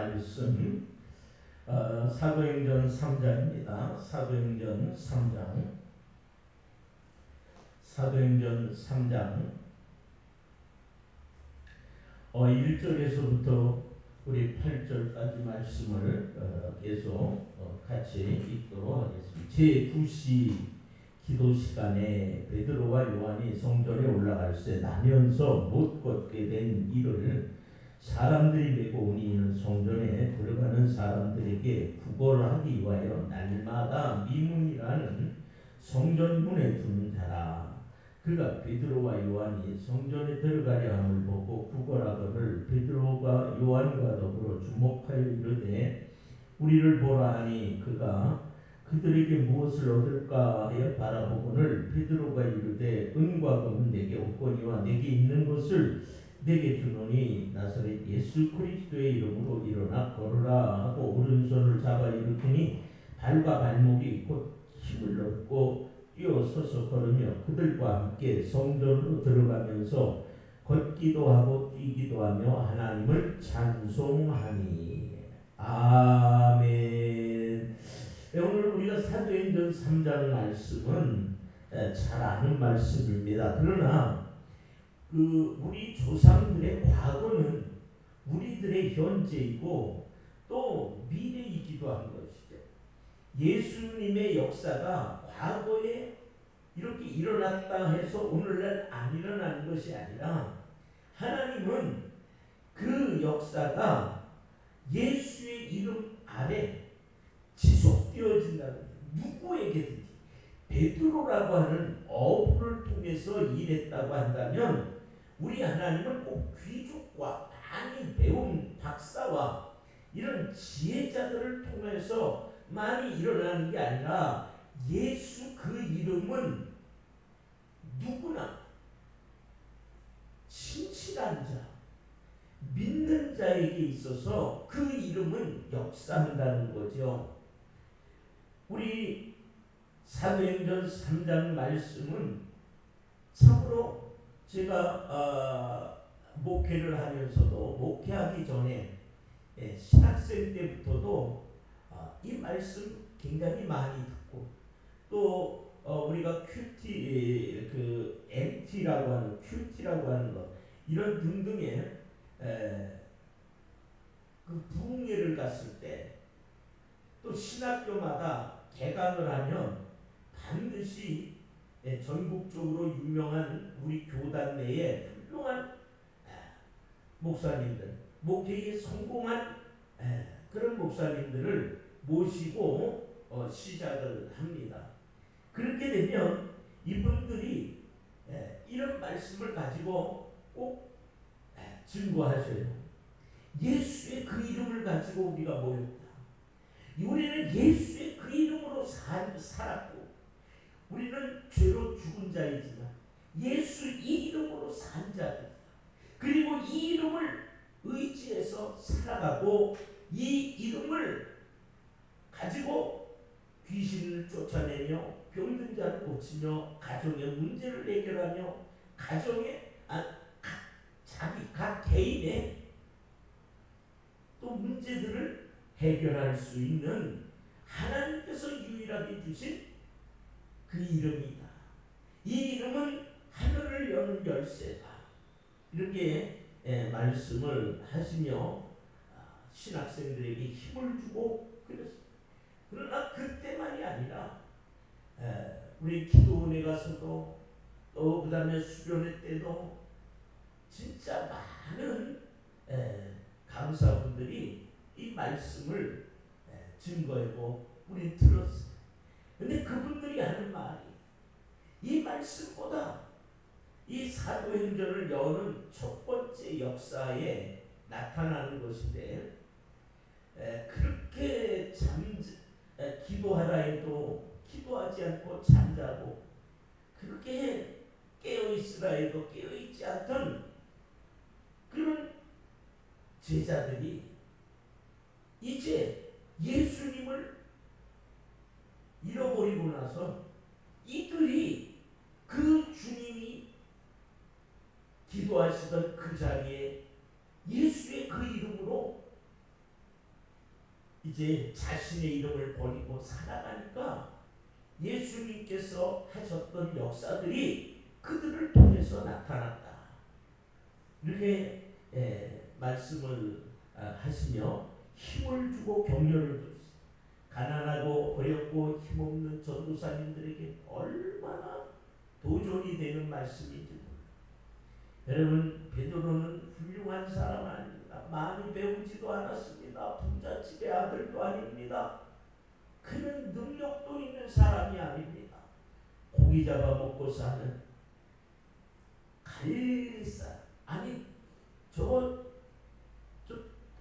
말씀 사도행전 3장입니다. 사도행전 3장 1절에서부터 우리 8절까지 말씀을 계속 같이 읽도록 하겠습니다. 제9시 기도 시간에 베드로와 요한이 성전에 올라갈 때 나면서 못 걷게 된 이를 사람들이 메고 오니 이는 성전에 들어가는 사람들에게 구걸하기 위하여 날마다 미문이라는 성전문에 두는 자라. 그가 베드로와 요한이 성전에 들어가려 함을 보고 구걸하거늘 베드로가 요한과 더불어 주목하여 이르되 우리를 보라 하니 그가 그들에게 무엇을 얻을까 하여 바라보거늘 베드로가 이르되 은과 금은 내게 없거니와 내게 있는 것을 내게 주노니 나사렛 예수 그리스도의 이름으로 일어나 걸으라 하고 오른손을 잡아 일으키니 발과 발목이 곧 힘을 얻고 뛰어서서 걸으며 그들과 함께 성전으로 들어가면서 걷기도 하고 뛰기도 하며 하나님을 찬송하니. 아멘. 오늘 우리가 사도행전 3장 말씀은 잘 아는 말씀입니다. 그러나 우리 조상들의 과거는 우리들의 현재이고 또 미래이기도 한 것이죠. 예수님의 역사가 과거에 이렇게 일어났다 해서 오늘날 안 일어나는 것이 아니라 하나님은 그 역사가 예수의 이름 아래 지속되어진다는 누구에게든지 베드로라고 하는 어부를 통해서 일했다고 한다면 우리 하나님은 꼭 귀족과 많이 배운 박사와 이런 지혜자들을 통해서 많이 일어나는 게 아니라 예수 그 이름은 누구나 신실한 자, 믿는 자에게 있어서 그 이름은 역사한다는 거죠. 우리 사도행전 3장 말씀은 참으로 제가 목회를 하면서도 목회하기 전에 신학생 때부터도 이 말씀 굉장히 많이 듣고 또 우리가 큐티 MT라고 하는 큐티라고 하는 것 이런 등등의 그 부흥회를 갔을 때 또 신학교마다 개강을 하면 반드시 전국적으로 유명한 우리 교단 내에 훌륭한 목사님들, 목회에 성공한 그런 목사님들을 모시고 시작을 합니다. 그렇게 되면 이분들이 이런 말씀을 가지고 꼭 증거하셔요. 예수의 그 이름을 가지고 우리가 모였다. 우리는 예수의 그 이름으로 살았고 우리는 죄로 죽은 자이지만 예수 이 이름으로 산 자들이다. 그리고 이 이름을 의지해서 살아가고 이 이름을 가지고 귀신을 쫓아내며 병든 자를 고치며 가정의 문제를 해결하며 가정의 각 개인의 또 문제들을 해결할 수 있는 하나님께서 유일하게 주신 그 이름이다. 이 이름은 하늘을 여는 열쇠다. 이렇게 말씀을 하시며 신학생들에게 힘을 주고 그랬습니다. 그러나 그때만이 아니라 우리 기도원에 가서도 또 그 다음에 수련회 때도 진짜 많은 강사분들이 이 말씀을 증거하고 우리 들었어요. 근데 그분들이 하는 말이 이 말씀보다 이 사도행전을 여는 첫 번째 역사에 나타나는 것인데 그렇게 기도하라 해도 기도하지 않고 잠자고 그렇게 깨어있으라 해도 깨어있지 않던 그런 제자들이 이제 예수님을 잃어버리고 나서 이들이 그 주님이 기도하시던 그 자리에 예수의 그 이름으로 이제 자신의 이름을 버리고 살아가니까 예수님께서 하셨던 역사들이 그들을 통해서 나타났다. 이렇게 말씀을 하시며 힘을 주고 격려를 줬어요. 가난하고 어렵고 힘없는 전도사님들에게 얼마나 도전이 되는 말씀인지. 여러분, 베드로는 훌륭한 사람 아닙니다. 많이 배우지도 않았습니다. 부잣집의 아들도 아닙니다. 그는 능력도 있는 사람이 아닙니다. 고기 잡아먹고 사는 갈릴리 사람. 아니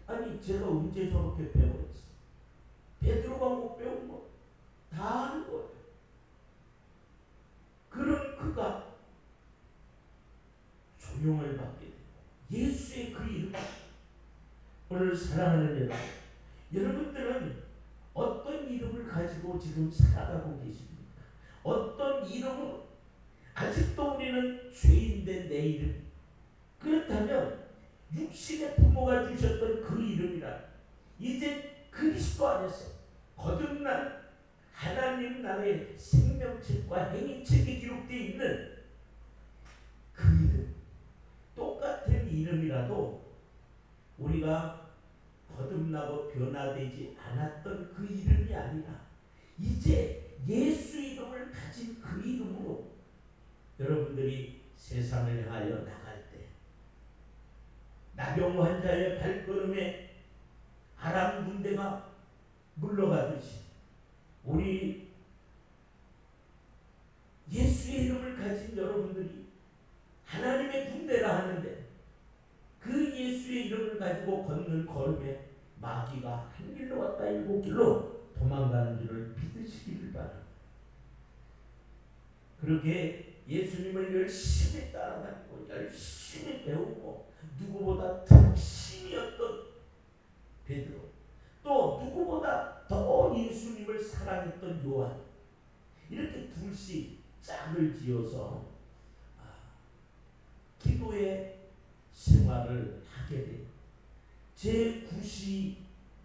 아니 제가 언제 저렇게 배웠지? 베드로가 못 배운 거 다 아는 거예요. 그런 그가 조용을 받게 돼요. 예수의 그 이름. 오늘 사랑하는 여러분들은 어떤 이름을 가지고 지금 살아가고 계십니까? 어떤 이름으로 아직도 우리는 죄인된 내 이름. 그렇다면 육신의 부모가 주셨던 그 이름이라 이제 그리스도 안에서 거듭난 하나님 나라의 생명책과 행위책에 기록되어 있는 그 이름, 똑같은 이름이라도 우리가 거듭나고 변화되지 않았던 그 이름이 아니라 이제 예수 이름을 가진 그 이름으로 여러분들이 세상을 향하여 나갈 때 나병 환자의 발걸음에 아람 군대가 물러가듯이 우리 예수의 이름을 가진 여러분들이 하나님의 군대라 하는데 그 예수의 이름을 가지고 걷는 걸음에 마귀가 한 길로 왔다 일곱 길로 도망가는 줄을 믿으시기를 바랍니다. 그렇게 예수님을 열심히 따라다니고 열심히 배우고 누구보다 특신이었던 베드로, 또 누구보다 더 예수님을 사랑했던 요한, 이렇게 둘씩 짝을 지어서 기도의 생활을 하게 돼요. 제9시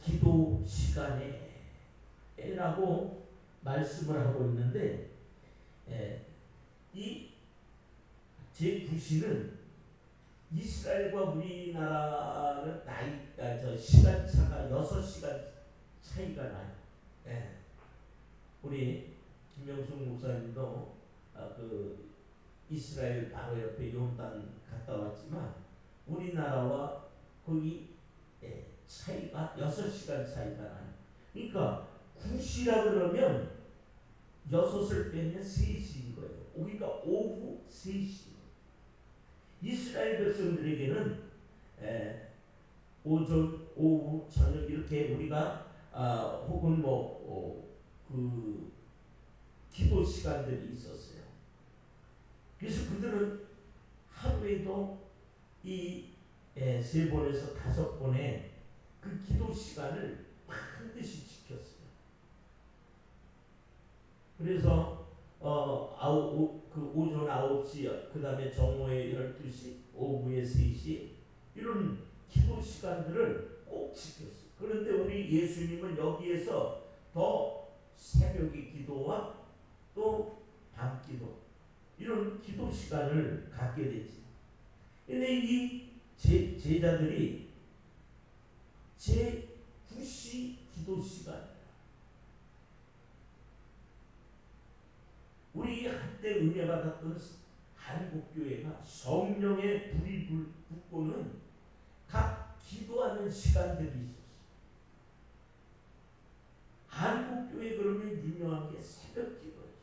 기도 시간에 라고 말씀을 하고 있는데 이 제9시는 이스라엘과 우리나라는 시간차가 6시간 차이가 나요. 우리 김명숙 목사님도 그 이스라엘 바로 옆에 요단 갔다 왔지만 우리나라와 거기 차이가 6시간 차이가 나요. 그러니까 9시라 그러면 6을 빼면 3시인 거예요. 그러니까 오후 3시. 이스라엘 백성들에게는 오전, 오후, 저녁 이렇게 우리가 혹은 그 기도 시간들이 있었어요. 그래서 그들은 하루에도 이 3번에서 5번의 그 기도 시간을 반드시 지켰어요. 그래서 오전 9시, 그 다음에 정오에 12시, 오후에 3시 이런 기도 시간들을 꼭 지켰어요. 그런데 우리 예수님은 여기에서 더 새벽의 기도와 또 밤기도 이런 기도 시간을 갖게 되지. 근데 이 제자들이 제9시 기도 시간, 우리 한때 은혜 받았던 한국교회가 성령의 불이 붙고는 각 기도하는 시간들이 있었어요. 한국교회 그러면 유명한 게 새벽 기도였어요.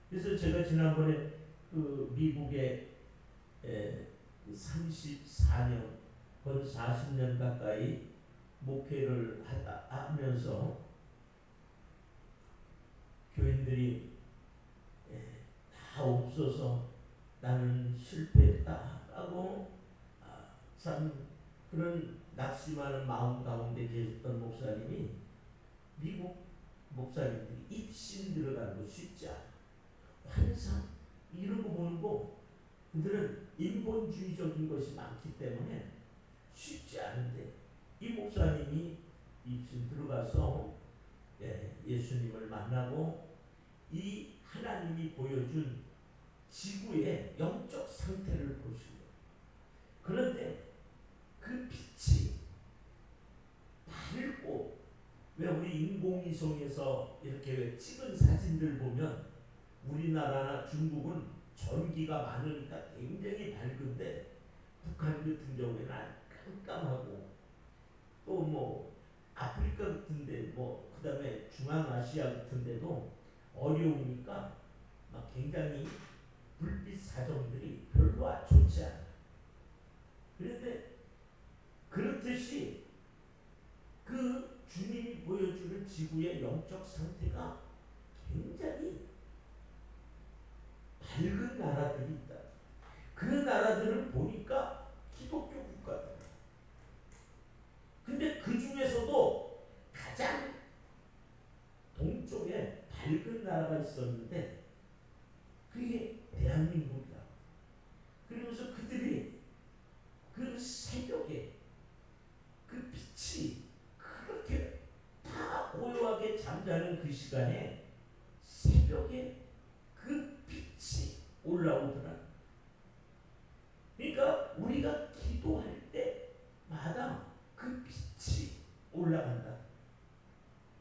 그래서 제가 지난번에 그 미국에 34년, 건 40년 가까이 목회를 하면서 교인들이 다 없어서 나는 실패했다라고 참 그런 낙심하는 마음 가운데 계셨던 목사님이, 미국 목사님들이 입신 들어가는 거 쉽지 않아. 환상 이런 거 보는 거 그들은 인본주의적인 것이 많기 때문에 쉽지 않은데 이 목사님이 입신 들어가서 예수님을 만나고 이 하나님이 보여준 지구의 영적 상태를 보시고, 그런데 그 빛이 밝고, 왜 우리 인공위성에서 이렇게 왜 찍은 사진들 보면 우리나라나 중국은 전기가 많으니까 굉장히 밝은데 북한 같은 경우에는 깜깜하고, 또 뭐 아프리카 같은데 뭐 그다음에 중앙아시아 같은데도 어려우니까 막 굉장히 불빛 사정들이 별로 좋지 않아. 그런데 그렇듯이 그 주님이 보여주는 지구의 영적 상태가 굉장히 밝은 나라들이 있다. 그 나라들을 보니까 기독교 국가들. 근데 그 중에서도 가장 동쪽에 밝은 나라가 있었는데 그게 대한민국이다. 그러면서 그들이 그 새벽에 그 빛이 그렇게 다 고요하게 잠자는 그 시간에 새벽에 그 빛이 올라오더라. 그러니까 우리가 기도할 때마다 그 빛이 올라간다.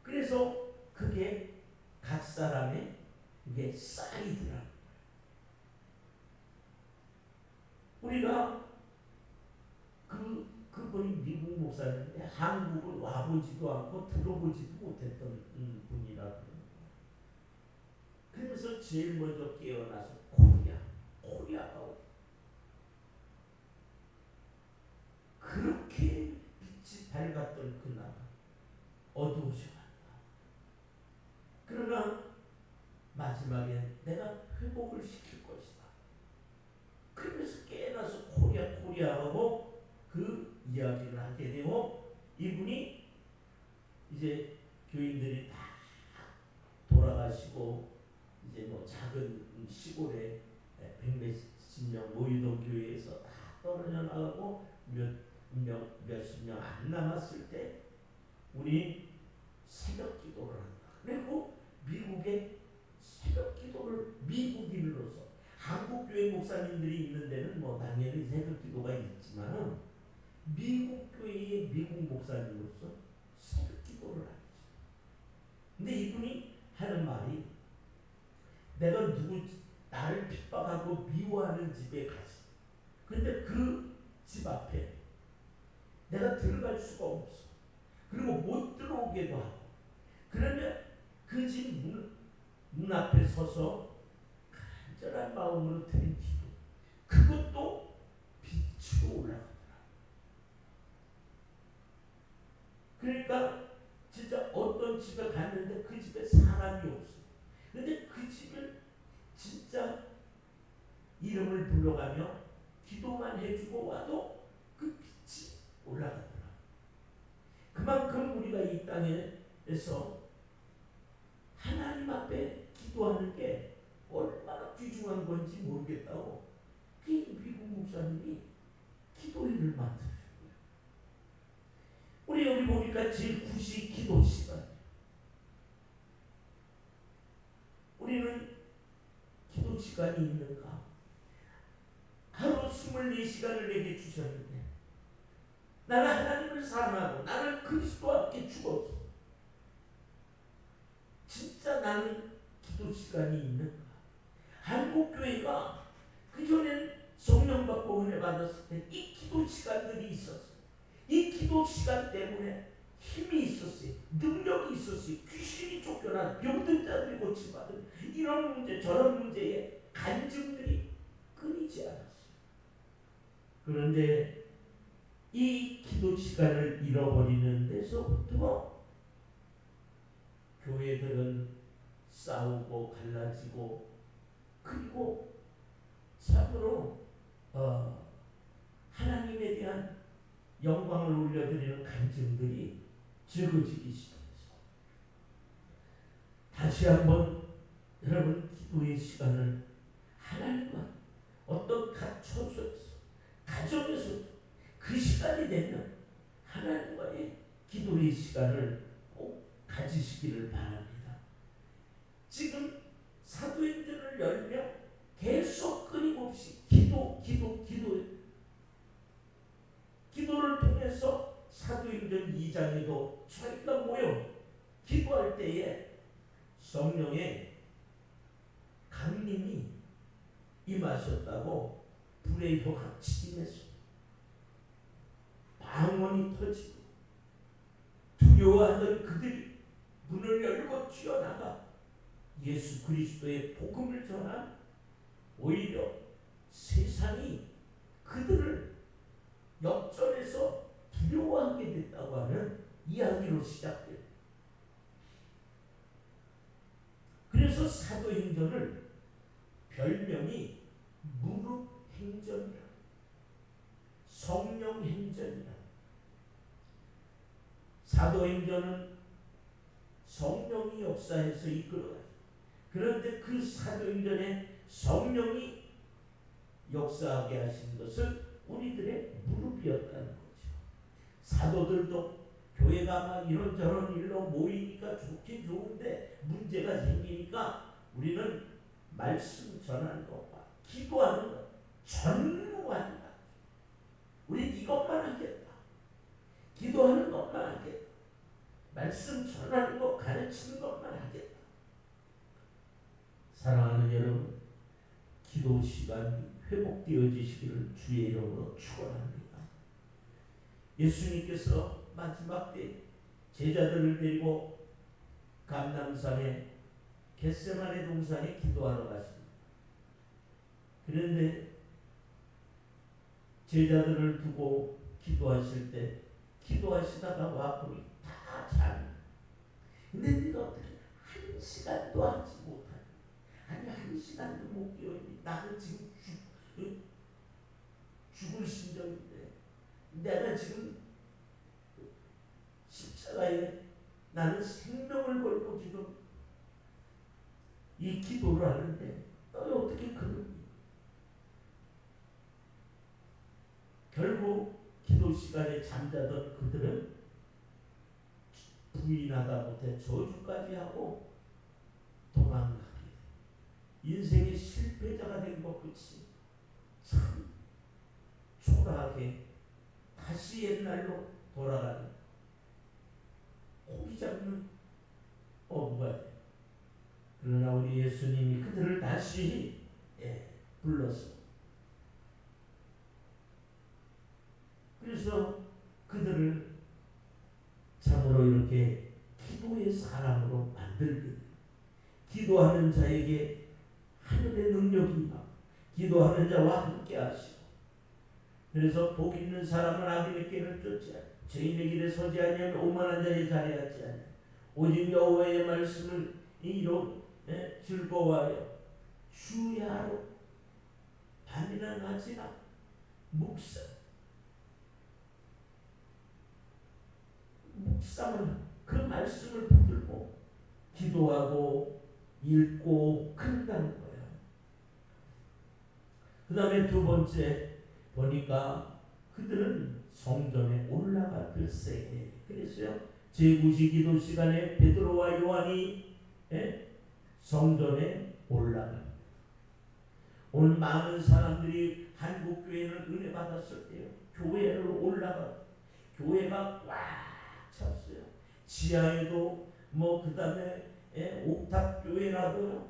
그래서 그게 각 사람의 이게 쌓이더라. 우리가 그분이 미국 목사인데 한국을 와보지도 않고 들어보지도 못했던 분이라고. 그래서 제일 먼저 깨어나서 코리아가 어디? 그렇게 빛이 밝았던 그 나라 어두워져 갔다. 그러나 마지막에 내가 회복을 시킬 것이다. 그러면서 깨어나서 코리아하고 그 이야기를 하게 되고, 이분이 이제 교인들이 다 돌아가시고 이제 뭐 작은 시골에 백몇십 명 모이던 교회에서 다 떨어져 나가고 몇십 명 안 남았을 때 우리 새벽 기도를 한다. 그리고 미국의 새벽 기도를 미국인으로서, 한국 교회 목사님들이 있는 데는 뭐 당연히 새벽 기도가 있지만은 미국 교회의 미국 목사님으로서 새벽 기도를 하죠. 근데 이분이 하는 말이, 내가 나를 핍박하고 미워하는 집에 갔어. 근데 그 집 앞에 내가 들어갈 수가 없어. 그리고 못 들어오게도 하고. 그러면 그 집 문 앞에 서서 간절한 마음으로 드린 기도, 그것도 빛으로 올라가더라. 그러니까 진짜 어떤 집에 갔는데 그 집에 사람이 없어. 근데 그 집을 진짜 이름을 불러가며 기도만 해주고 와도 그 빛이 올라가더라. 그만큼 우리가 이 땅에서 하나님 앞에 기도하는 게 얼마나 귀중한 건지 모르겠다고 그 미국 목사님이 기도회를 만들어준 거예요. 우리 여기 보니까 제9시 기도 시간. 우리는 기도 시간이 있는가? 하루 24시간을 내게 주셨는데 나는 하나님을 사랑하고 나는 그리스도와 함께 죽었어. 진짜 나는 기도 시간이 있는가? 한국교회가 그전엔 성령 받고 은혜 받았을 때 이 기도 시간들이 있었어요. 이 기도 시간 때문에 힘이 있었어요. 능력이 있었어요. 귀신이 쫓겨나 병든 자들이 고침받은 이런 문제 저런 문제에 간증들이 끊이지 않았어요. 그런데 이 기도 시간을 잃어버리는 데서부터 교회들은 싸우고 갈라지고, 그리고 참으로 하나님에 대한 영광을 올려드리는 간증들이 적어지기 시작했어요. 다시 한번 여러분 기도의 시간을 하나님과 어떤 처소에서 가정에서 그 시간이 되면 하나님과의 기도의 시간을 꼭 가지시기를 바랍니다. 지금 사도행전을 열면 계속 끊임없이 기도를 통해서 사도행전 2장에도 저희가 모여 기도할 때에 성령의 강림이 임하셨다고 불의 혀같이 임했습니다. 방언이 터지고 두려워하던 그들이 문을 열고 뛰어나가 예수 그리스도의 복음을 전한 오히려 세상이 그들을 역전해서 두려워하게 됐다고 하는 이야기로 시작돼요. 그래서 사도행전을 별명이 무릎행전이라, 성령행전이라. 사도행전은 성령이 역사해서 이끌어가요. 그런데 그 사도행전에 성령이 역사하게 하신 것은 우리들의 무릎이었다는 거죠. 사도들도 교회가 막 이런저런 일로 모이니까 좋긴 좋은데 문제가 생기니까 우리는 말씀 전하는 것과 기도하는 것, 전무하다. 우리 이것만 하겠다. 기도하는 것만 하겠다. 말씀 전하는 것, 가르치는 것만 하겠다. 사랑하는 여러분, 기도 시간이 회복되어지시기를 주의 이름으로 축원합니다. 예수님께서 마지막 때 제자들을 데리고 감람산에 겟세마네 동산에 기도하러 가십니다. 그런데 제자들을 두고 기도하실 때 기도하시다가 와꾸이 다 잠. 근데 네가 어떻게 1시간도 하지 못하니? 아니 1시간도 못 깨어니? 나는 지금 죽을 심정인데 내가 지금 십자가에 나는 생명을 걸고 지금 이 기도를 하는데 너희 어떻게 그러니? 결국 기도 시간에 잠자던 그들은 부인하다 못해 저주까지 하고 도망가게, 인생의 실패자가 된 것 끝이 참 초라하게 다시 옛날로 돌아가는 고기 잡는 어부가 돼. 그러나 우리 예수님이 그들을 다시 불러서, 그래서 그들을 참으로 이렇게 기도의 사람으로 만들게, 기도하는 자에게 하늘의 능력이 임하고 기도하는 자와 함께 하시고, 그래서 복 있는 사람은 악인의 길을 쫓지 않고 죄인의 길에 서지 아니하며 오만한 자의 자리에 앉지 않으며 오직 여호와의 말씀을 이로 즐거워하여 주야로 밤이나 낮이나 묵상을, 그 말씀을 붙들고 기도하고 읽고 그런다는 거예요. 그 다음에 두 번째 보니까 그들은 성전에 올라갔을세. 그랬어요. 제9시 기도 시간에 베드로와 요한이 성전에 올라갑니다. 오늘 많은 사람들이 한국 교회는 은혜 받았을 때요, 교회를 올라가 교회가 꽉 찼어요. 지하에도 그 다음에 옥탑 교회라도요,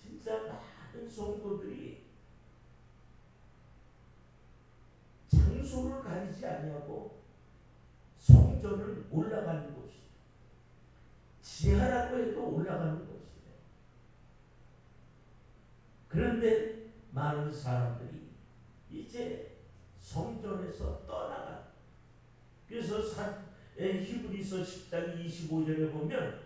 진짜 많은 성도들이 장소를 가리지 아니하고 성전을 올라가는 곳이에요. 지하라고 해도 올라가는 곳이에요. 그런데 많은 사람들이 이제 성전에서 떠나가. 그래서 히브리서 10장 25절에 보면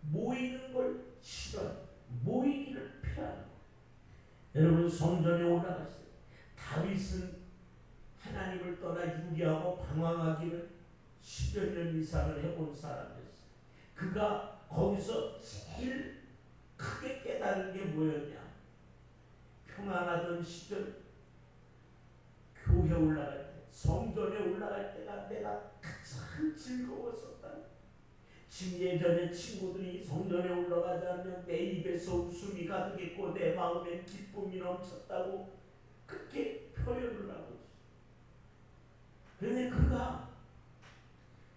모이는 걸 싫어요. 모이기를 피하는 거예요. 여러분, 성전에 올라갔어요. 다윗은 하나님을 떠나 유기하고 방황하기를 10여 년 이상을 해본 사람이었어요. 그가 거기서 제일 크게 깨달은 게 뭐였냐? 평안하던 시절 교회 올라갈 때, 성전에 올라갈 때가 내가 가장 참 즐거웠었다. 예전에 친구들이 성전에 올라가지 않으면 내 입에서 웃음이 가득했고 내 마음에 기쁨이 넘쳤다고 그렇게 표현을 하고 있어. 그런데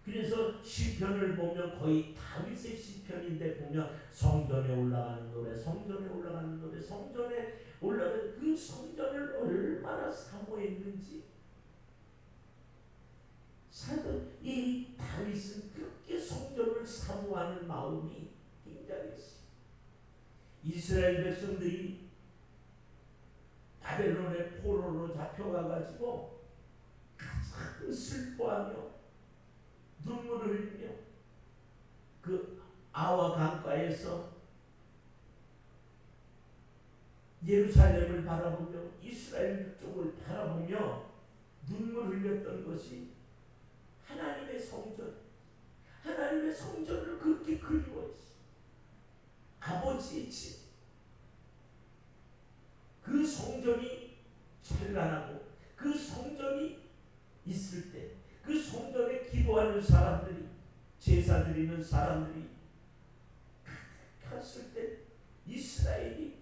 그래서 시편을 보면 거의 다윗의 시편인데 보면 성전에 올라가는 노래, 성전에 올라가는 노래, 성전에 올라가는 그 성전을 얼마나 사모했는지 사도 이 다윗은 그렇게 성전을 사모하는 마음이 굉장히 있어. 이스라엘 백성들이 바벨론의 포로로 잡혀가가지고 가장 슬퍼하며 눈물을 흘리며 그 아와 강가에서 예루살렘을 바라보며 이스라엘 쪽을 바라보며 눈물 흘렸던 것이 하나님의 성전, 하나님의 성전을 그렇게 그리워했어. 아버지의 집, 그 성전이 찬란하고 그 성전이 있을 때, 그 성전에 기도하는 사람들이, 제사 드리는 사람들이 갔을 때 이스라엘이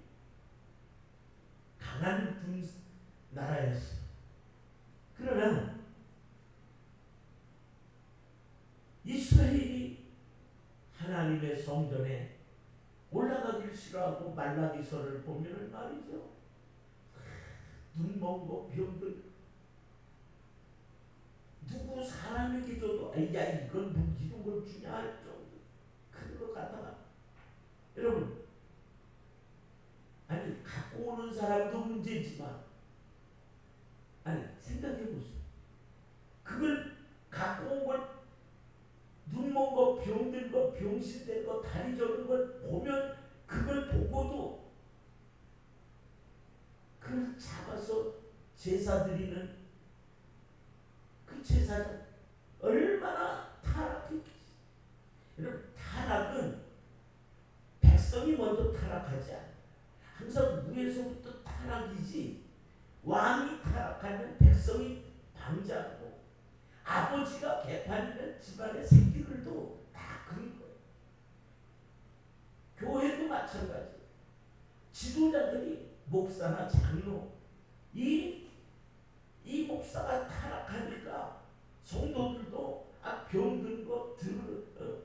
강한 나라였어. 그러나 이스라엘이 하나님의 성전에 올라가길 싫어하고 말라기서를 보면은 말이죠. 눈먼 병들 누구 사람에게 줘도 야 이건 누구 기둥을 주냐 할 정도 그런 거 갖다가 여러분 아니 갖고 오는 사람도 문제지만 아니 생각해 보세요. 그걸 갖고 온 걸 눈먼 거, 병든 거, 병신된 거, 다리 저는 걸 보면 그걸 보고도 그걸 잡아서 제사 드리는 그 제사장 얼마나 타락했겠어요. 여러분 타락은 백성이 먼저 타락하지 않아요. 항상 위에서부터 타락이지 왕이 타락하면 백성이 방자하고 아버지가 개판이면 집안의 새끼들도 다 그런 거예요. 교회도 마찬가지. 지도자들이 목사나 장로 이 목사가 타락하니까 성도들도 병든 거,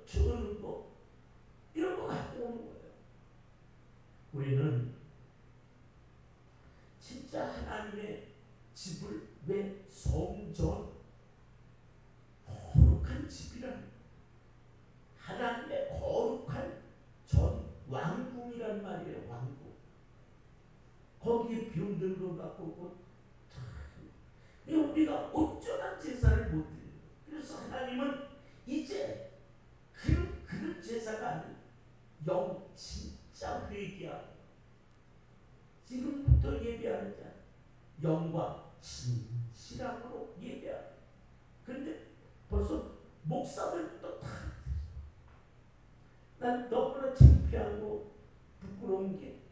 저는 거 이런 거 갖고 오는 거예요. 우리는 진짜 하나님의 집을 왜 성전 거룩한 집이란 하나님의 거룩한 전 왕궁이란 말이에요. 왕궁. 거기에 병든 것 갖고 우리가 어쩌면 제사를 못 드려요. 그래서 하나님은 이제 그런 제사가 아닌 진짜 회개하고 지금부터 예배하는 자 영과 진실함으로 예배하고 그런데 벌써 목사들도 다 난 너무나 창피하고 부끄러운 게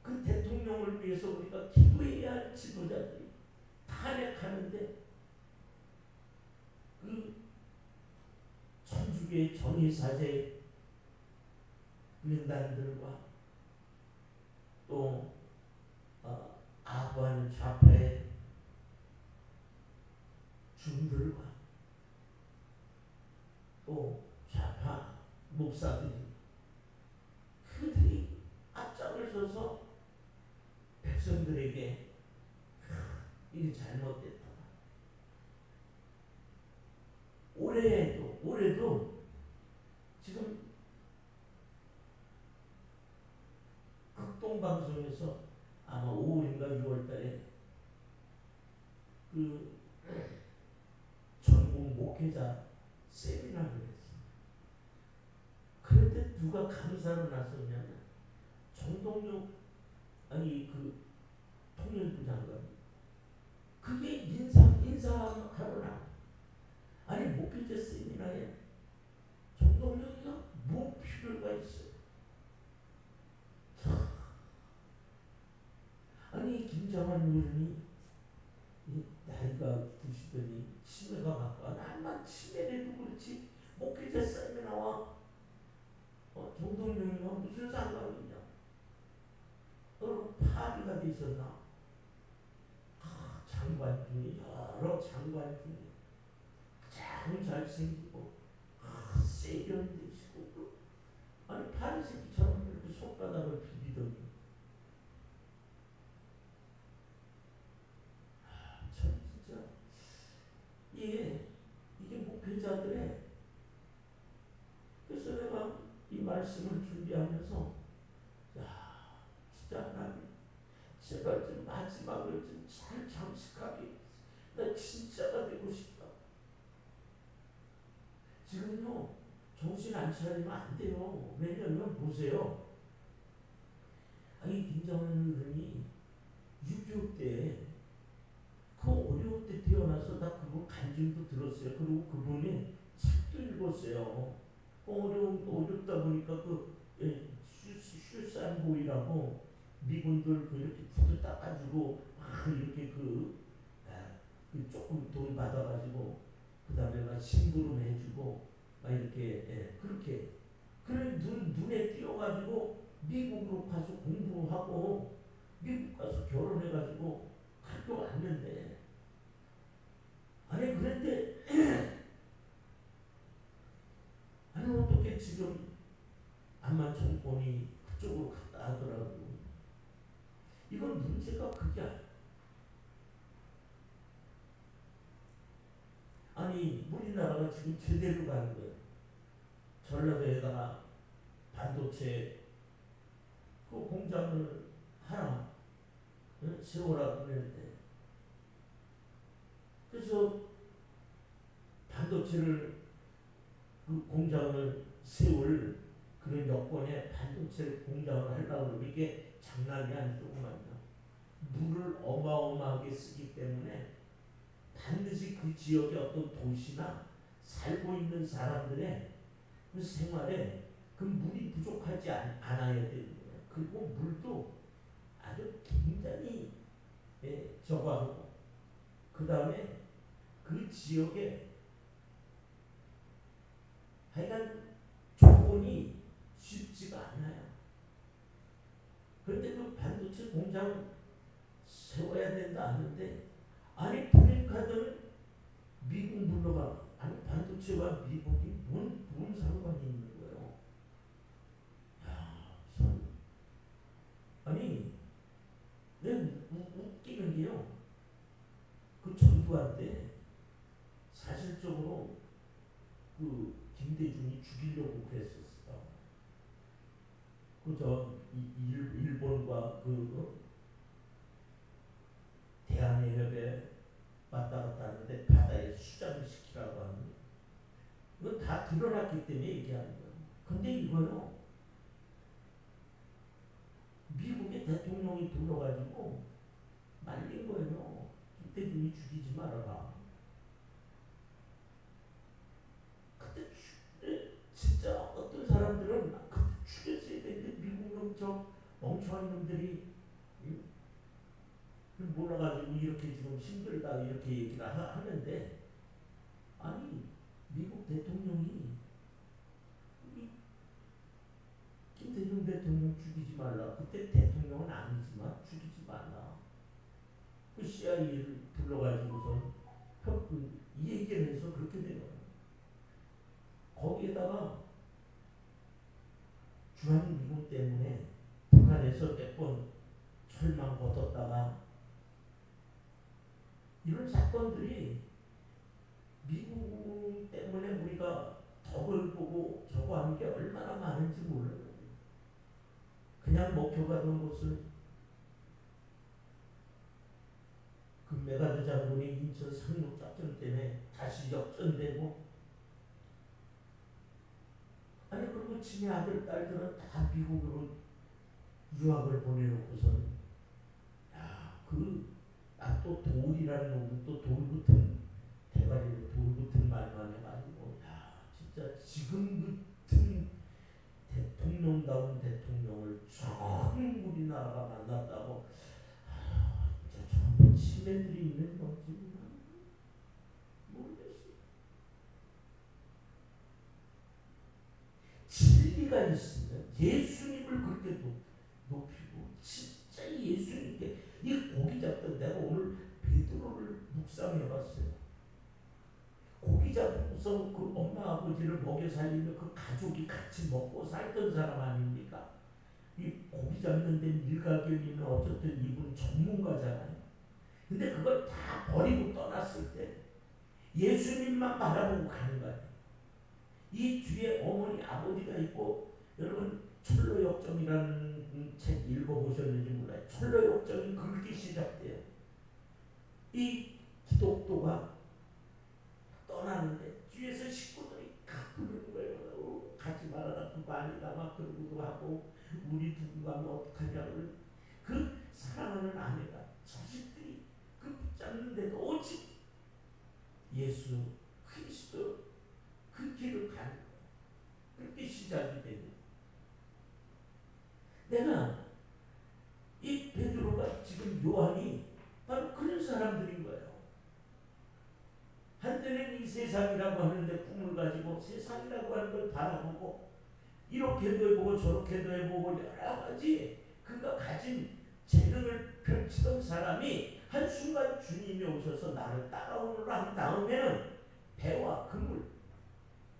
그 대통령을 위해서 우리가 기도해야 할 지도자들이 탄핵하는데 그 천주교의 전의사제 민단들과 또 아부하는 좌파의 중들과 또 좌파 목사들이 그들이 앞장을 서서 백성들에게 이게 잘못됐다. 올해도 지금 극동방송에서 아마 5월인가 6월달에 그 전국 목회자 세미나를 했습니다. 그런데 누가 강사로 나섰냐면 정동영 그 통일부 장관 그게 인사하러 나 아니 목회자 세미나에 정동영이가 뭐 필요가 있어요. 아니 김정한 의원이 나이가 드시더니 치매가 가까워. 나만 치매래도 그렇지 목회자 쌤이 나와. 정동영이와 무슨 상관이 있냐. 파리가 돼 있었나. 장관 중에 여러 장관 중에 가장 잘생기고 세련되시고 아니 파리새끼처럼 이렇게 손바닥을 비비더니 참 진짜 이게 목회자들의. 그래서 내가 이 말씀을 준비하면서 진짜 하나님 제발 좀 마지막을 좀 잘 장식하게. 나 진짜가 되고 싶다. 지금요 정신 안 차리면 안 돼요. 왜냐면 보세요. 아니 김정은 의원이 6.25 때 그 어려울 때 태어나서 나 그분 간증도 들었어요. 그리고 그분이 책도 읽었어요. 어렵다 보니까 슈산보이라고 미군들 이렇게 구두 닦아주고 이렇게 조금 돈 받아가지고 그 다음에 막 심부름 해주고 막 이렇게 그렇게 그래 눈에 띄어가지고 미국으로 가서 공부하고 미국 가서 결혼해가지고 학교 왔는데 아니 그런데 아니 어떻게 지금 암만 정권이 그쪽으로 갔다 하더라고. 이건 문제가 그게 아니야. 아니 우리나라가 지금 제대로 가는 거예요. 전라도에다가 반도체 그 공장을 하나 세우라고 그랬는데 그래서 반도체를 그 공장을 세울 그런 여건에 반도체 공장을 하려고 그러면 이게 장난이 아니더구만요. 물을 어마어마하게 쓰기 때문에 반드시 그 지역의 어떤 도시나 살고 있는 사람들의 그 생활에 그 물이 부족하지 않아야 되는 거예요. 그리고 물도 아주 굉장히 저거하고 그 다음에 그 지역에 하여간 조건이 쉽지가 않아요. 그런데 그 반도체 공장을 세워야 된다 하는데 아니 브레이크하더니 미국 물러가. 아니 반도체와 미국이 뭔 상관이 있는 거예요. 참. 아니 내가 웃기는 게요. 그 전두환 때 사실적으로 그 김대중이 죽이려고 그랬었어. 일본과 대한해협에 왔다 갔다 하는데 바다에 수장을 시키라고 하는 거예요. 이건 다 드러났기 때문에 얘기하는 거예요. 근데 이거요 미국의 대통령이 불러가지고 말린 거예요. 김대중이 죽이지 말아라. 그때 진짜 어떤 사람들은 그때 죽였어야 되는데 미국 놈 저 멍청한 놈들이 몰라가지고 이렇게 지금 힘들다 이렇게 얘기를 하는데 아니 미국 대통령이 김대중 대통령 죽이지 말라. 그때 대통령은 아니지만 죽이지 말라. 그 CIA를 불러가지고서 이 얘기를 해서 그렇게 된 거예요. 거기에다가 주한미군 때문에 북한에서 몇 번 철망 걷었다가 이런 사건들이 미국 때문에 우리가 덕을 보고 저거 하는 게 얼마나 많은지 몰라요. 그냥 먹혀가던 곳을 금메가드 장군이 인천 상륙작전 때문에 다시 역전되고 아니 그리고 친의 아들 딸들은 다 미국으로 유학을 보내놓고선 또 돌이라는 놈은 또 돌 붙은 대가리로 돌 붙은 말만 해가지고 진짜 지금 같은 대통령다운 대통령을 처음 우리나라가 만났다고 진짜 참 자신네들이 있는 건지 모르겠어요. 진리가 있으면 예수님을 그렇게 높이고 진짜 예수님께 이 고기 잡던 내가 오늘 베드로를 묵상해봤어요. 고기 잡고서 그 엄마 아버지를 먹여 살리며 그 가족이 같이 먹고 살던 사람 아닙니까? 이 고기 잡는 데 일가견이면 어쨌든 이분 전문가잖아요. 근데 그걸 다 버리고 떠났을 때 예수님만 바라보고 가는 거예요. 이 뒤에 어머니 아버지가 있고, 여러분 철로역정이라는 책 읽어보셨는지 몰라요. 철로역정이 그렇게 시작돼요. 이 기독도가 떠나는데 뒤에서 식구들이 각 부르는 거예요. 가지 말아라. 그거 아니다 막 그러기도 하고, 우리 두고 가면 어떡하냐고. 그 사랑하는 아내가 자식들이 그 붙잡는데도 오직 예수 그리스도 그 길을 가는 거예요. 그렇게 시작이 되는. 내가 이 베드로가 지금 요한이 바로 그런 사람들인 거예요. 한때는 이 세상이라고 하는데 꿈을 가지고 세상이라고 하는 걸 바라보고 이렇게도 해보고 저렇게도 해보고 여러 가지 그가 가진 재능을 펼치던 사람이 한순간 주님이 오셔서 나를 따라오너라 한 다음에는 배와 그물,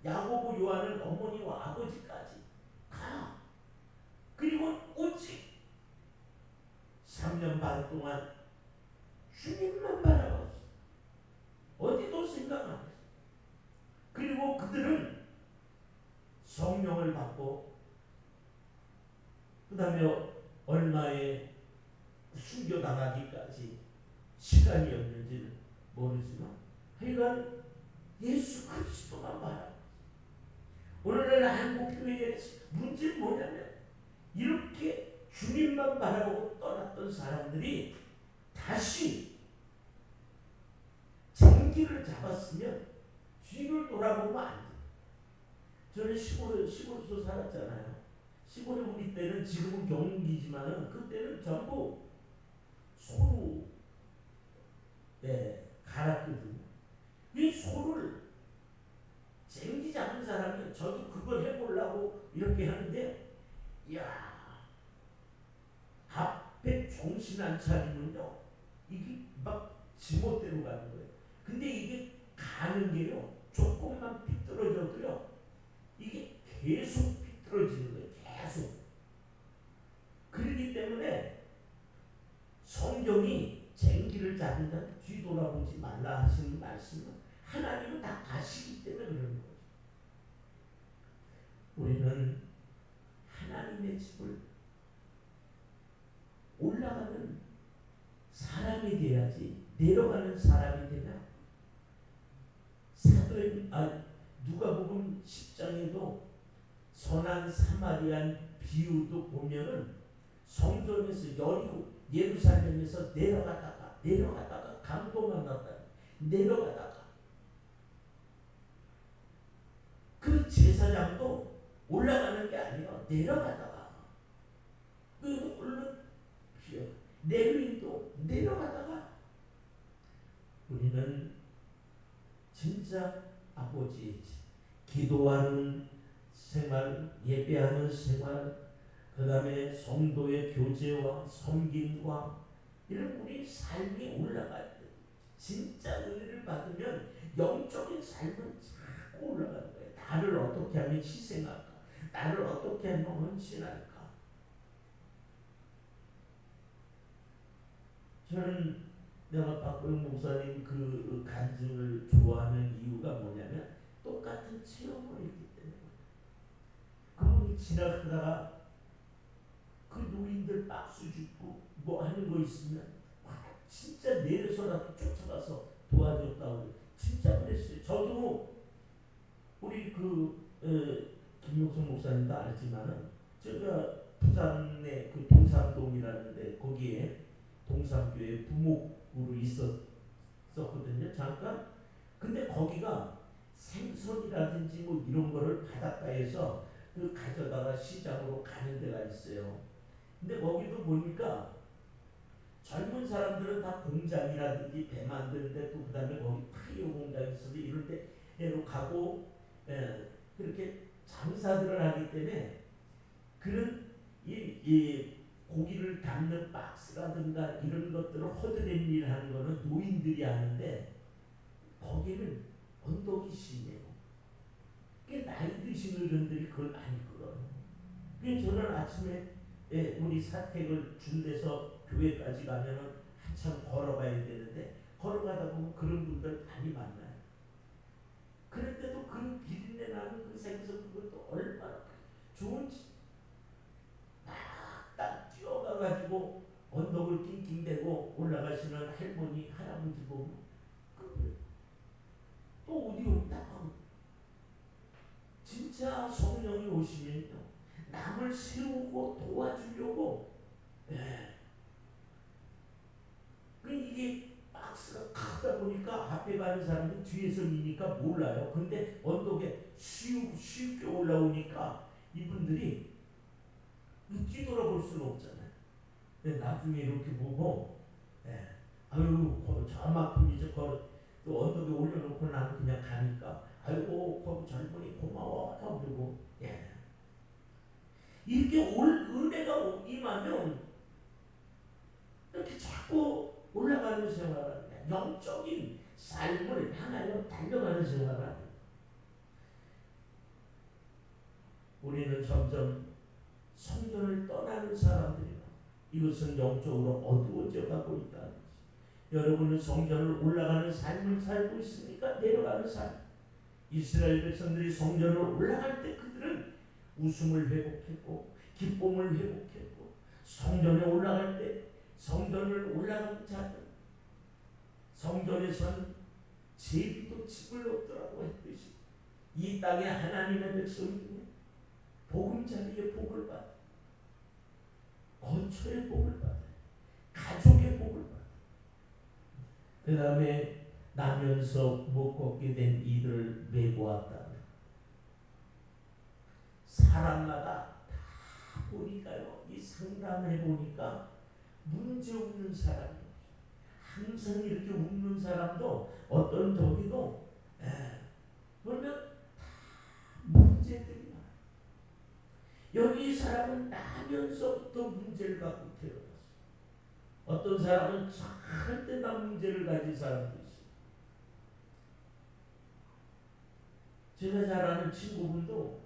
야고보 요한은 어머니와 아버지까지 가. 그리고 오직 3년 반 동안 주님만 바라봤어. 어디도 생각 안 했어. 그리고 그들은 성령을 받고 그 다음에 얼마에 숨겨나가기까지 시간이었는지는 모르지만 하여간 예수 그리스도만 바라봤어. 오늘날 한국교회의 문제는 뭐냐면 이렇게 주님만 바라보고 떠났던 사람들이 다시 쟁기를 잡았으면 뒤를 돌아보면 안 돼. 저는 시골에서 살았잖아요. 시골에 우리 때는 지금은 경운기지만은 그때는 전부 소로 갈았거든요. 이 소를 쟁기 잡은 사람은 저도 그걸 해보려고 이렇게 하는데, 이야, 앞에 정신 안 차리면요 이게 막 지멋대로 가는 거예요. 근데 이게 가는 게요 조금만 삐뚤어져도요 이게 계속 삐뚤어지는 거예요. 계속. 그렇기 때문에 성경이 쟁기를 잡은 자 뒤돌아보지 말라 하시는 말씀은 하나님은 다 아시기 때문에 그러는 거죠. 우리는 하나님의 집을 올라가는 사람이 돼야지 내려가는 사람이 되냐? 누가복음 10장에도 선한 사마리안 비유도 보면은 성전에서 여리고 예루살렘에서 내려가다가 강도 만났다. 내려가다가 그 제사장도 올라가는 게 아니라 내려가다가 그 얼른 레위인도 내려가다가 우리는 진짜 아버지 기도하는 생활, 예배하는 생활, 그 다음에 성도의 교제와 섬김과 이런 우리 삶이 올라가야 돼. 진짜 은혜를 받으면 영적인 삶은 자꾸 올라가는 거예요. 나를 어떻게 하면 희생할까? 나를 어떻게 하면 헌신할까? 저는 내가 박보영 목사님 그 간증을 좋아하는 이유가 뭐냐면 똑같은 체험을 했기 때문에. 그분이 지나가다가 그 노인들 박수 줍고 뭐 하는 거 있으면 진짜 내려서라도 쫓아가서 도와줬다고 진짜 그랬어요. 저도 우리 김용성 목사님도 알지만은 제가 부산의 그 동산동이라는데 거기에 동산교회 부목으로 있었거든요. 잠깐. 근데 거기가 생선이라든지 뭐 이런 거를 바닷가에서 그 가져다가 시장으로 가는 데가 있어요. 근데 거기도 보니까 젊은 사람들은 다 공장이라든지 배 만드는데 또 그다음에 거기 타이어 공장이 있어서 이럴 때로 가고 그렇게 장사들을 하기 때문에 그런 이 고기를 담는 박스라든가 이런 것들을 허드렛 일 하는 거는 노인들이 하는데 거기는 언덕이 심해요. 나이 드신 어른들이 그걸 많이 끌어요. 그래서 저는 아침에 우리 사택을 준 데서 교회까지 가면은 한참 걸어가야 되는데 걸어가다 보면 그런 분들 많이 만나요. 그런데도 그 비린내 나는 그 생선 그것도 얼마나 좋은지 딱 뛰어가가지고 언덕을 낑낑대고 올라가시는 할머니 할아버지 보면 또 어디 없다. 진짜 성령이 오시면요 남을 세우고 도와주려고 이게 박스가 크다 보니까 앞에 가는 사람이 뒤에서 미니까 몰라요. 근데 언덕에 쉽게 올라오니까 이분들이 뒤돌아볼 수는 없잖아요. 근데 나중에 이렇게 보고 아유 저만큼 이제 또 언덕에 올려놓고 나는 그냥 가니까 아이고 거기 젊은이 고마워 하고 그러고 이렇게 은혜가 임하면 이렇게 자꾸 올라가는 생활을 영적인 삶을 향하여 달려가는 생활을 우리는 점점 성전을 떠나는 사람들이다. 이것은 영적으로 어두워져 가고 있다. 여러분은 성전을 올라가는 삶을 살고 있습니까? 내려가는 삶. 이스라엘 백성들이 성전을 올라갈 때 그들은 웃음을 회복했고 기쁨을 회복했고 성전에 올라갈 때 성전을 올라간 자들 성전에선 제비도 집을 얻더라고 했듯이 이 땅에 하나님의 백성 중에 보금자리의 복을 받아 거처의 복을 받아 가족의 복을 받아 그 다음에 나면서 못 걷게 된 이들을 메고 왔다. 사람마다 다 보니까요. 이 상담해 보니까 문제 없는 사람이 항상 이렇게 웃는 사람도 어떤 저기도 그러면 다 문제들이 많아요. 여기 이 사람은 나면서부터 문제를 갖고 태어났어. 어떤 사람은 잘 때나 문제를 가진 사람도 있어요. 제가 잘 아는 친구분도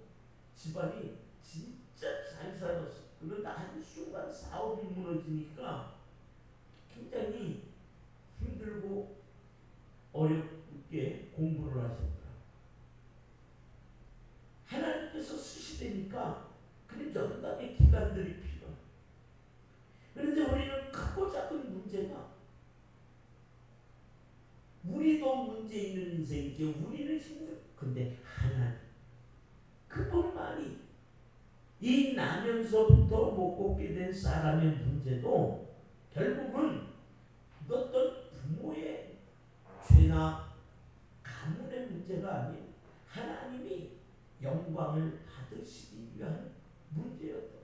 집안이 진짜 잘 살았어. 그런데 한순간 사업이 무너지니까 굉장히 힘들고 어렵게 공부를 하셨더라. 하나님께서 쓰시되니까 그런 연단의 기간들이 필요해. 그런데 우리는 크고 작은 문제가 우리도 문제 있는 인생이죠. 우리는 힘들어. 근데 하나님 그뿐만이 이 나면서부터 못 걷게 된 사람의 문제도 결국은 어떤 부모의 죄나 가문의 문제가 아닌 하나님이 영광을 받으시기 위한 문제였다.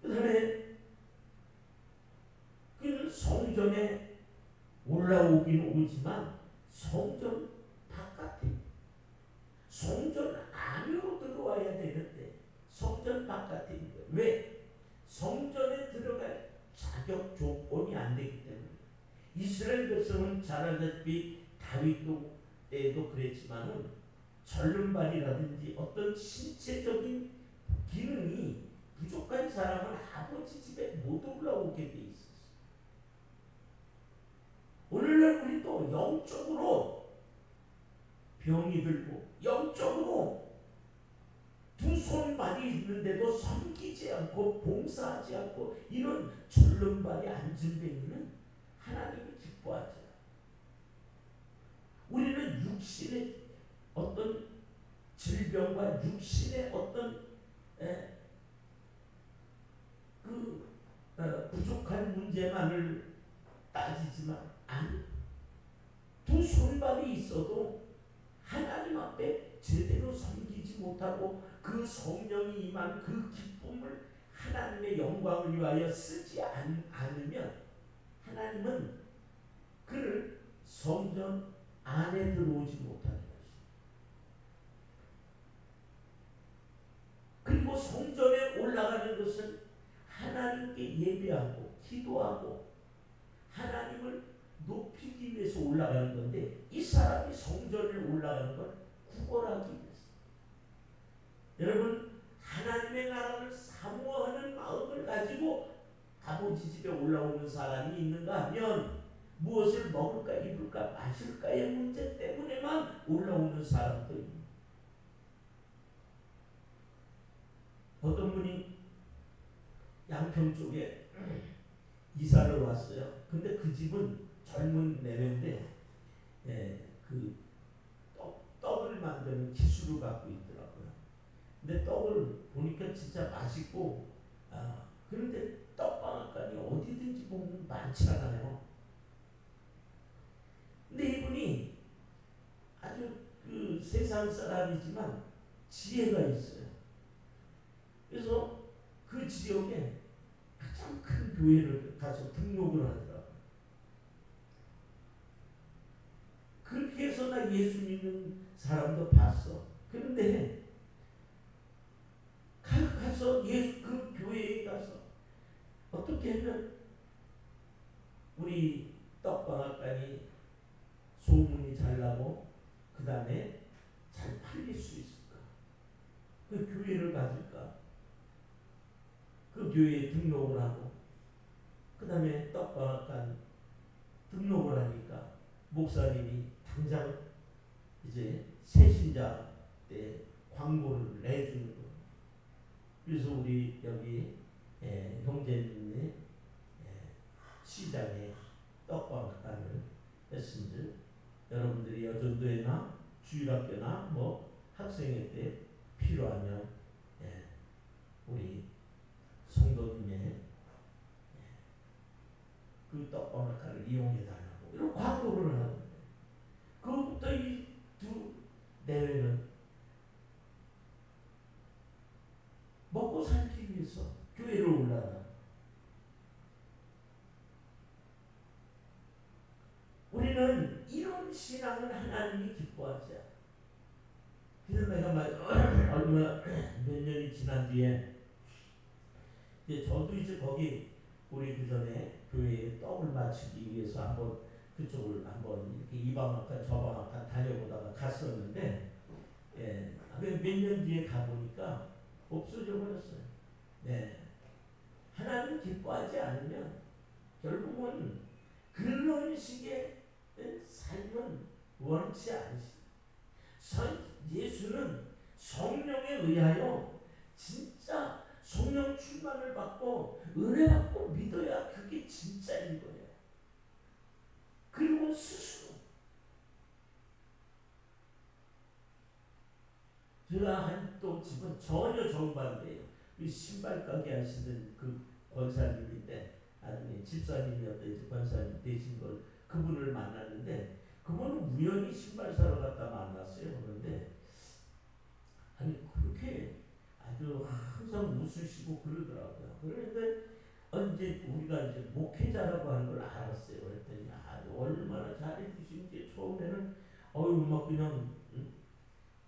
그 다음에 그는 성전에 올라오긴 오지만 성전 바깥에 성전 안으로 들어와야 되는데 성전 바깥에 있는 거예요. 왜? 성전에 들어갈 자격 조건이 안 되기 때문에 이스라엘 백성은 잘 알다시피 다윗도 때도 그랬지만은 절름발이라든지 어떤 신체적인 기능이 부족한 사람은 아버지 집에 못 올라오게 돼 있었어. 오늘날 우리도 영적으로 병이 들고 영적으로 두 손발이 있는데도 섬기지 않고 봉사하지 않고 이런 절름발이 앉은 뱅이는 하나님이 기뻐하지 않아요. 우리는 육신의 어떤 질병과 육신의 어떤 부족한 문제만을 따지지만 두 손발이 있어도 하나님 앞에 제대로 섬기지 못하고 그 성령이 임한 그 기쁨을 하나님의 영광을 위하여 쓰지 않으면 하나님은 그를 성전 안에 들어오지 못하게 하십니다. 그리고 성전에 올라가는 것은 하나님께 예배하고 기도하고 하나님을 높이기 위해서 올라가는 건데, 이 사람이 성전에 올라가는 건 구걸하기 위해서. 여러분, 하나님의 나라를 사모하는 마음을 가지고 아버지 집에 올라오는 사람이 있는가 하면, 무엇을 먹을까 입을까 마실까의 문제 때문에만 올라오는 사람도 있습니다. 어떤 분이 양평 쪽에 이사를 왔어요. 근데 그 집은 젊은 내외인데, 그 떡을 만드는 기술을 갖고 있더라고요. 근데 떡을 보니까 진짜 맛있고, 그런데 떡방앗간이 어디든지 보면 많잖아요. 근데 이분이 아주 그 세상 사람이지만 지혜가 있어요. 그래서 그 지역에 가장 큰 교회를 가서 등록을 하더라고요. 그렇게 해서 나 예수 믿는 사람도 봤어. 그런데 가서 예수 그 교회에 가서 어떻게 하면 우리 떡방앗간이 소문이 잘 나고 그 다음에 잘 팔릴 수 있을까? 그 교회를 가질까? 그 교회에 등록을 하고 그 다음에 떡방앗간 등록을 하니까 목사님이 당장 이제 새신자 때 광고를 내주는 거예요. 그래서 우리 여기 형제님의 시장에 떡방앗간을 했습니다. 여러분들이 여전도회나 주일학교나 뭐 학생회 때 필요하면 우리 성도님의 그 떡방앗간을 이용해 달라고 이런 광고를 하는데, 그것부터 이 두 내외는 먹고 살기 위해서 교회를 올라가. 우리는 이런 신앙을 하나님이 기뻐하지 않아요. 그래서 내가 얼마 몇 년이 지난 뒤에 이제 저도 이제 거기 우리 그 전에 교회에 떡을 맞추기 위해서 한번 그쪽을 한번 이렇게 이 방앗간 저 방앗간 다녀보다가 갔었는데, 몇 년 뒤에 가보니까 없어져 버렸어요. 하나님 기뻐하지 않으면 결국은 그런 식의 삶은 원치 않으시. 예수는 성령에 의하여 진짜 성령 충만을 받고 은혜 받고 믿어야 그게 진짜인 거예요. 그리고 스스로 제가 한 또 집은 전혀 정반대예요. 그 신발 가게 하시는 그 권사님인데, 나중에 집사님이었다 이제 권사님 되신 걸 그분을 만났는데, 그분은 우연히 신발 사러 갔다 만났어요. 그런데 아니 그렇게 아주 항상 웃으시고 그러더라고요. 그런데 이제 우리가 이제 목회자라고 하는 걸 알았어요. 그랬더니 얼마나 잘해주신지 처음에는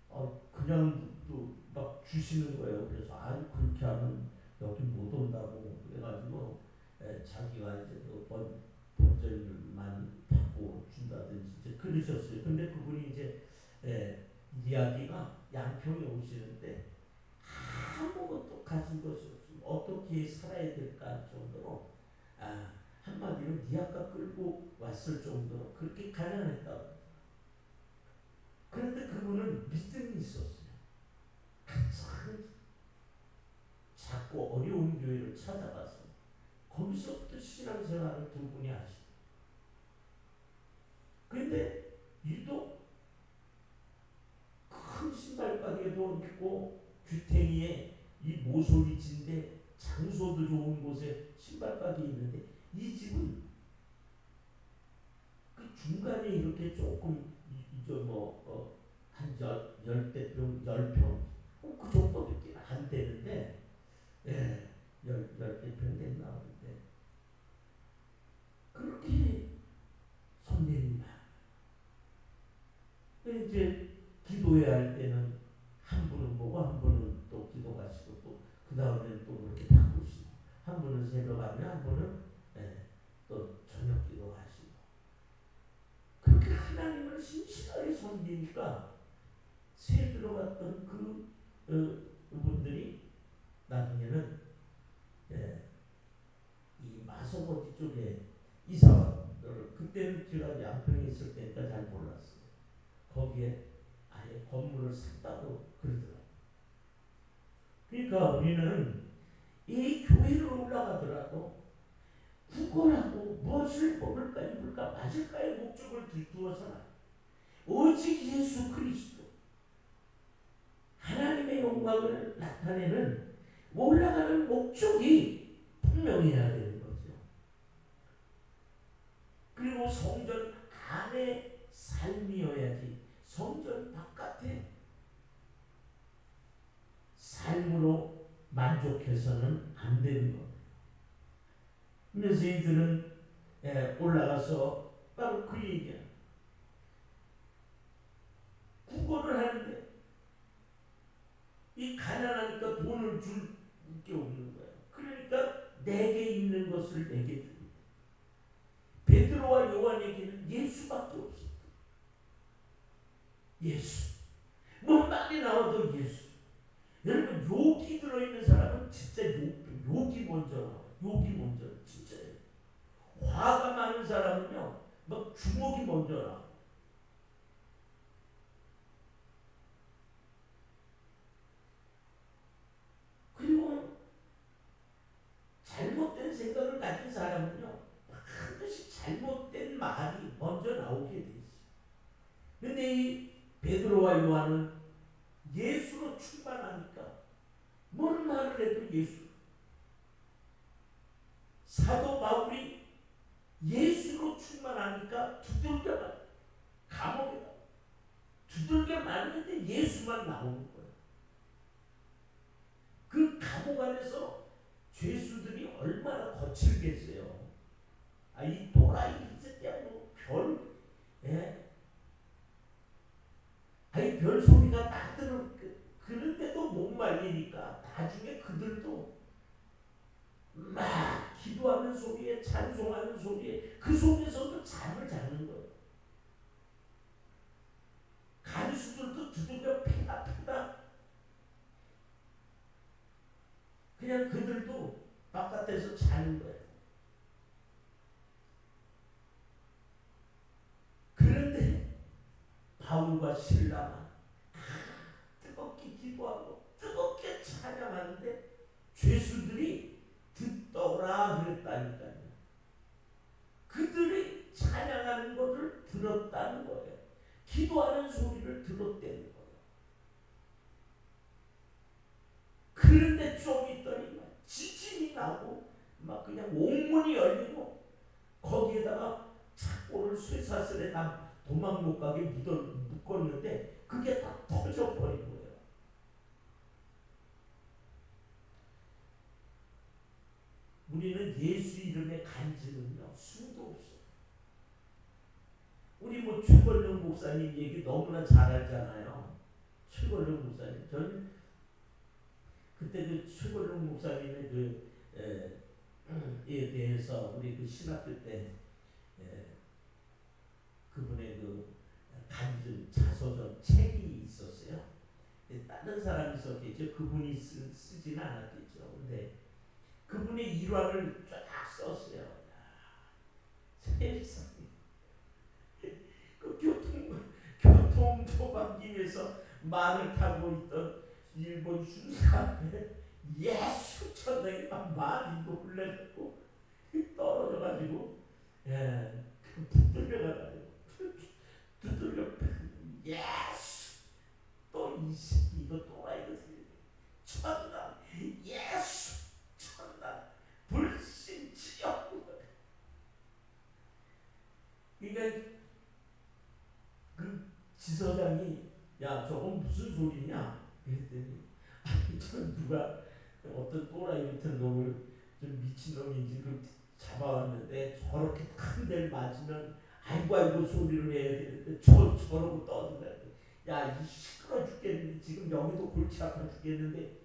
막 그냥 또 막 주시는 거예요. 그래서 그렇게 하면 여기 못 온다고 그래가지고 자기가 이제 번절만 받고 준다든지 이제 그러셨어요. 근데 그분이 이제 이야기가 양평에 오시는데 아무것도 가진 것이 없으면 어떻게 살아야 될까 정도로 한마디로 니아까 끌고 왔을 정도로 그렇게 가난했다고. 그런데 그분은 믿음이 있었어요. 가장 작고 어려운 교회를 찾아가서 거기서부터 신앙생활을 두 분이 하시고, 그런데 유독 큰 신발 가게도 있고 규탱이에 이 모서리진데 장소도 좋은 곳에 신발 가게 있는데, 이 집은 그 중간에 이렇게 조금 한 열대평, 10평 그 정도밖에 안 되는데, 열대 평 나오는데 그렇게 손님이 많아요. 이제 기도해야 할 때는 한 분은 보고 한 분은 또 기도하시고 또 그 다음에는 또 그렇게 바꾸시고 한 분은 새벽 하면 한 분은 또 저녁 기도하시고 그렇게 하나님을 신실하게 섬기니까 새 들어갔던 그분들이 나중에는 이 마소고지 쪽에 이사 그때는 제가 양평에 있을 때니까 잘 몰랐어요. 거기에 아예 건물을 샀다고 그러더라고요. 그러니까 우리는 이 교회로 올라가더라도 구걸하고 무엇을 먹을까 입을까 마실까의 목적을 들두어서는 오직 예수 그리스도 하나님의 영광을 나타내는 올라가는 목적이 분명해야 되는 거죠. 그리고 성전 안에 삶이어야지 성전 바깥에 삶으로 만족해서는 안 되는 거예요. 그래서 이들은 올라가서 바로 그 얘기야. 구걸을 하는데 이 가난하니까 돈을 줄 게 없는 거예요. 그러니까 내게 있는 것을 내게 줍니다. 베드로와 요한에게는 예수밖에 없었다. 예수. 뭐 말이 나와도 예수. 여러분 욕이 들어있는 사람은 진짜 욕이 먼저 나와요. 욕이 먼저 진짜예요. 화가 많은 사람은요 막 주먹이 먼저 나와요. 그리고 잘못된 생각을 가진 사람은요 반드시 잘못된 말이 먼저 나오게 돼 있어요. 근데 이 베드로와 요한은 예수로 충만하니까 뭔 말을 해도 예수. 사도 바울이 예수로 충만하니까 두들겨 맞 감옥에 두들겨 맞는데 예수만 나오는 거예요. 그 감옥 안에서 죄수들이 얼마나 거칠겠어요. 이 또라이 이 새끼야 뭐 별 소리가 나들은 그런데도 못 말리니까 나중에 그들도 막 기도하는 소리에 찬송하는 소리에 그 속에서도 잠을 자는 거예요. 간수들도 두들겨 패다 그냥 그들도 바깥에서 자는 거예요. 그런데 바울과 실라가 뜨겁게 기도하고 뜨겁게 찬양하는데 죄수들이 듣더라 그랬다니까요. 그들이 찬양하는 것을 들었다는 거예요. 기도하는 소리를 들었다는 거예요. 그런데 좀 있더니 지진이 나고 막 그냥 옥문이 열리고 거기에다가 착고를 쇠사슬에 도망 못 가게 묶었는데 그게 다 터져버린 거예요. 우리는 예수 이름의 간증은요 수도 없어요. 우리 뭐 최권령 목사님 얘기 너무나 잘 알잖아요. 최권령 목사님. 저는 그때 그 최권령 목사님의 에 대해서 우리 그 신학교 때 그분의 그 간증 자서전 책이 있었어요. 다른 사람이 썼겠죠. 그분이 쓰지는 않았겠죠. 근데 그분의 일화를 쫙 썼어요. 세상에 그 교통 조방길에서 말을 타고 있던 일본 순사 앞에 예수 천당에 막 말이 놀래갖고 떨어져가지고 붙들려가지고 두들겨 예수 또 이 새끼 이거 또라이거든 천당 예수 천당 불신치욕. 그러니까 그 지서장이 야 저건 무슨 소리냐 그랬더니 아니 저 누가 어떤 또라이 같은 놈을 좀 미친 놈인지 그 잡아왔는데 저렇게 큰 데를 맞으면 아이고 아이고 소리를 해야 되는데 저러고 떠든다. 야, 이 시끄러 죽겠는데 지금 여기도 골치 아파 죽겠는데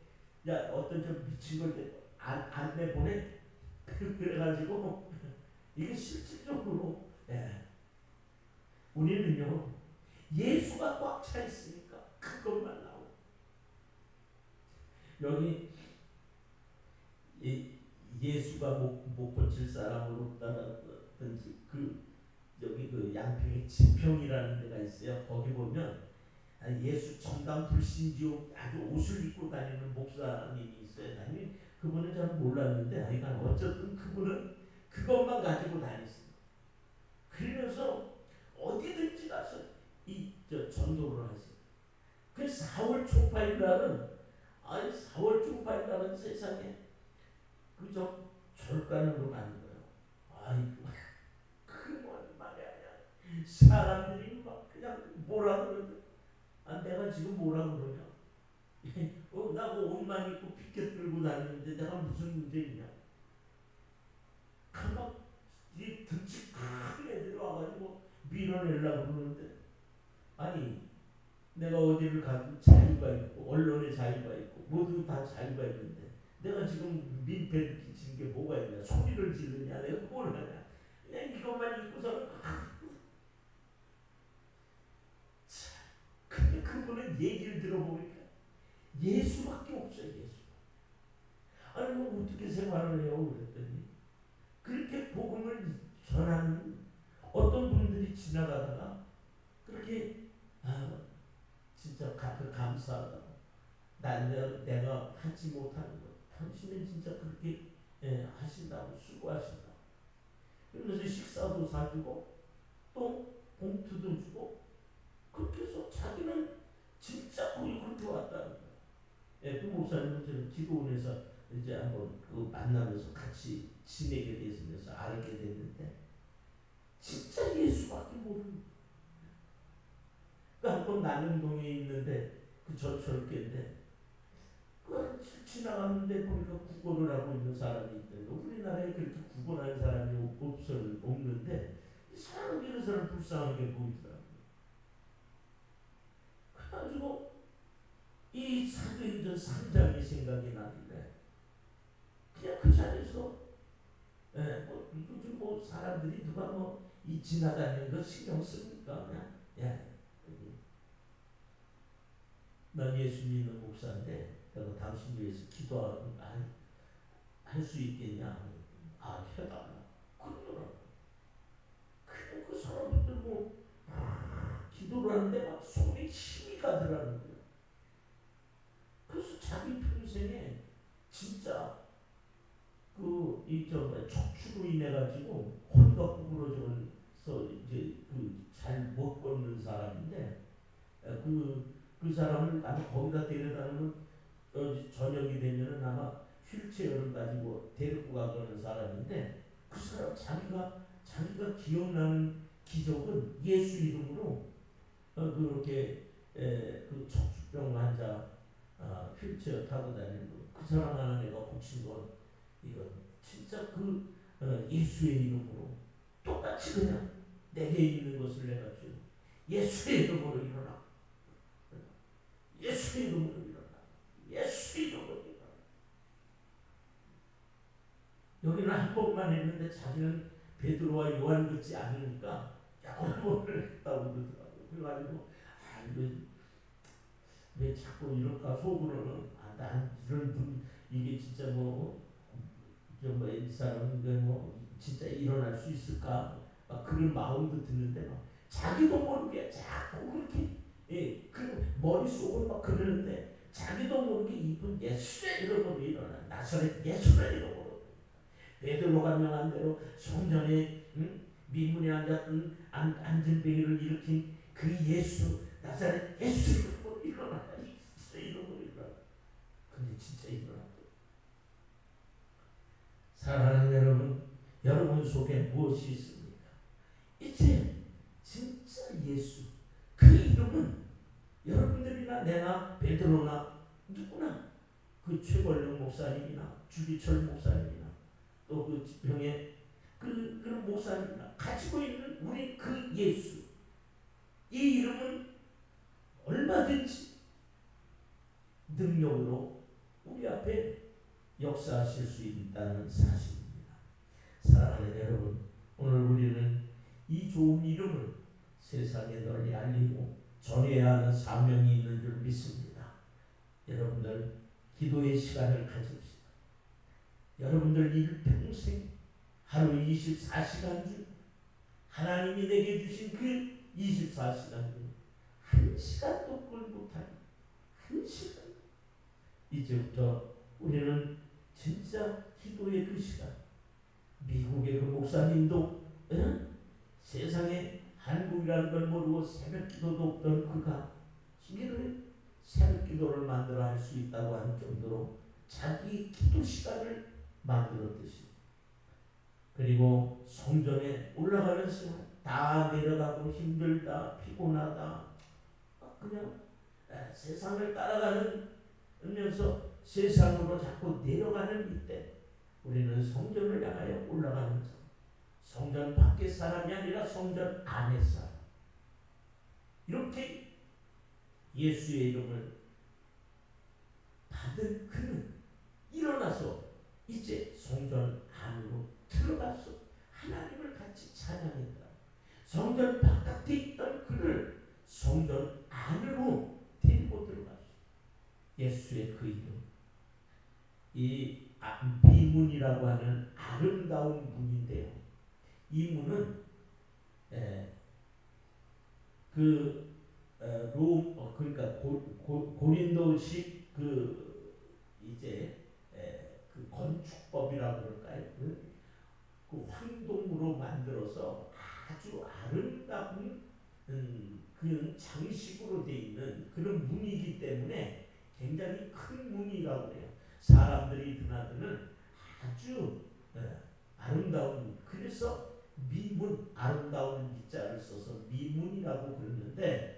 야 어떤 좀 미친 걸 안 내보내. 그래가지고 이게 실질적으로 우리는요 예수가 꽉 차 있으니까 그것만 나오고 여기 예수가 못 고칠 사람으로 따라든지 그 여기 그 양평에 진평이라는 데가 있어요. 거기 보면 예수 전담 불신지옥 아주 옷을 입고 다니는 목사님이 있어요. 나는 그분은 잘 몰랐는데 하여간 어쨌든 그분은 그것만 가지고 다녔습니다. 그러면서 어디든지 가서 전도를 하세요. 그 4월 초파일 날은 4월 초파일 날은 세상에 그저 절간으로 가는 거예요. 아이고 그건 말이야. 사람들이 막 그냥 뭐라 그러는데 내가 지금 뭐라 그러냐. 나 뭐 옷만 입고 피켓 들고 다니는데 내가 무슨 문제 있냐. 금방 이 등치 큰 애들이 와가지고 밀어내려고 그러는데 아니 내가 어디를 가도 자유가 있고 언론의 자유가 있고 모두 다 자유가 있는데 내가 지금 민폐를 끼치는 게 뭐가 있냐. 소리를 지르냐 내가 뭘 하냐. 그냥 이것만 입고서는 근데 그분은 얘기를 들어보니까 예수밖에 없어요. 예수. 아니 뭐 어떻게 생활을 해요 그랬더니 그렇게 복음을 전하는 어떤 분들이 지나가다가 그렇게 진짜 감사하다. 내가 하지 못하는 것 당신은 진짜 그렇게 하신다고 수고하신다. 그러면서 식사도 사주고 또 봉투도 주고 그렇게 해서 자기는 진짜 거기 그렇게 왔다는 거예요. 그 목사님은 저는 기도원에서 이제 한번 그 만나면서 같이 지내게 됐으면서 알게 됐는데 진짜 예수밖에 모르는. 한번 남영동에 있는데 그 저철교인데 그 지나갔는데 보니까 구걸을 하고 있는 사람이 있더니 우리나라에 그렇게 구걸하는 사람이 없는데 이 사람이 이런 사람 불쌍하게 보이더라고요. 그래가지고 이 사도행전 3장이 생각이 나길래 그냥 그 자리에서 요즘 뭐 사람들이 누가 이 지나다니는 거 신경 씁니까? 그냥 난 예수 믿는 목사인데 내가 당신 위해서 기도할 수 있겠냐? 해달라. 그러더라고. 그냥 그 사람들 기도를 하는데 막 손에 힘이 가더라는 거예요. 그래서 자기 평생에 진짜 척추로 인해 가지고 허리가 구부러져서 이제 잘 못 걷는 사람인데 그 사람을 아마 거기다 데려다 놓으면 저녁이 되면은 아마 휠체어를 가지고 데리고 가는 사람인데 그 사람 자기가 기억나는 기적은 예수 이름으로 그렇게 그 척추병 환자 휠체어 타고 다니는 그 사람 하나가 고친 건 이건 진짜 예수의 이름으로 똑같이 그냥 내게 있는 것을 내가 줘. 예수의 이름으로 일어나. 예수의 이름으로 일어나. 예수의 이름으로 일어나. 여기는 한 번만 했는데 자기는 베드로와 요한 같지 않으니까 여러 번을 했다고 그러더라고요. 그래가지고 왜 자꾸 이럴까 속으로는 난 이런 분 이게 진짜 이 사람은 진짜 일어날 수 있을까 막 그런 마음도 드는데 막 자기도 모르게 자꾸 그렇게 그 머릿속으로 막 그러는데 자기도 모르게 이분 예수의 이름으로 일어나. 나사렛 예수의 이름으로. 베드로가 명한 대로 성전에 미문에 앉았던 안진뱅이를 일으킨 그 예수 나사렛 예수 이름으로 일어나. 예수의 이름으로 일어나. 근데 진짜 일어났다. 사랑하는 여러분 속에 무엇이 있습니까? 이제 진짜 예수 그 이름은 여러분들이나 내나 베드로나 누구나 그 최벌령 목사님이나 주기철 목사님이나 또 그 지평의 그런 목사님이나 가지고 있는 우리 그 예수, 이 이름은 얼마든지 능력으로 우리 앞에 역사하실 수 있다는 사실입니다. 사랑하는 여러분, 오늘 우리는 이 좋은 이름을 세상에 널리 알리고 전해야 하는 사명이 있는 줄 믿습니다. 여러분들 기도의 시간을 가집시다. 여러분들 일평생 하루 24시간 중 하나님이 내게 주신 그 24시간 중 한 시간도 꿀 못하니 한 시간, 이제부터 우리는 진짜 기도의 그 시간, 미국의 그 목사님도 세상에 한국이라는 걸 모르고 새벽 기도도 없던 그가 이를 새벽 기도를 만들어 할 수 있다고 하는 정도로 자기 기도 시간을 만들었듯이, 그리고 성전에 올라가는 시간 다 내려가고 힘들다 피곤하다 그냥 세상을 따라가면서 세상으로 자꾸 내려가는 이때 우리는 성전을 향하여 올라가는 자, 성전 밖의 사람이 아니라 성전 안의 사람, 이렇게 예수의 이름을 받은 그는 일어나서 이제 성전 안으로 들어가서 하나님을 같이 찬양했다. 성전 바깥에 있던 그를 성전 안으로 데리고 들어갔어. 예수의 그 이름, 이 미문이라고 하는 아름다운 문인데요. 이 문은 그러니까 고린도식 그 이제 그 건축법이라고 그럴까요? 그 황동으로 만들어서 아주 아름다운 그런 장식으로 되어 있는 그런 문이기 때문에 굉장히 큰 문이라고 해요. 사람들이 드나드는 아주 아름다운 문. 그래서 미문, 아름다운 미자를 써서 미문이라고 그러는데,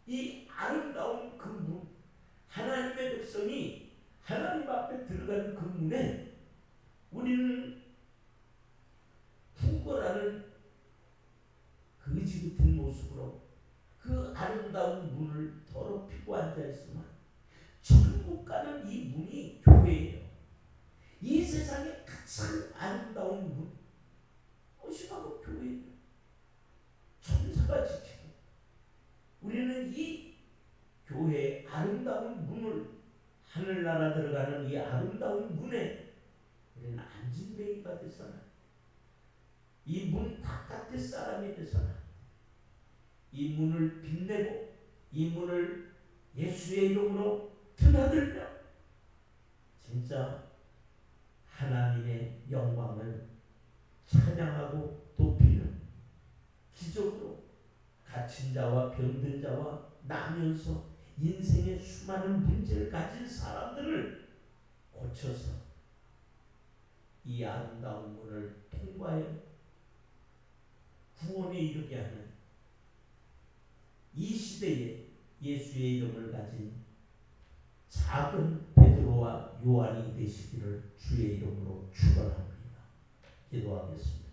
이 아름다운 그 문, 하나님의 백성이 하나님 앞에 들어가는 그 문에 우리는 구걸하는 거지 같은 모습으로 그 아름다운 문을 더럽히고 앉아있으면 천국 가는 이 문이 교회예요. 이 세상에 가장 아름다운 문, 그것이 바로 교회예요. 천사가 지키고 우리는 이 교회의 아름다운 문을, 하늘나라 들어가는 이 아름다운 문에 우리는 안진뱅이가 되서는, 이 문 바깥의 사람이 되서는, 이 문을 빛내고 이 문을 예수의 이름으로 드나들며 진짜 하나님의 영광을 찬양하고 높이는, 기적으로 갇힌 자와 병든 자와 나면서 인생의 수많은 문제를 가진 사람들을 고쳐서 이 아름다운 문을 통과해 구원에 이르게 하는 이 시대에 예수의 이름을 가진 작은 베드로와 요한이 되시기를 주의 이름으로 축원합니다. 기도하겠습니다.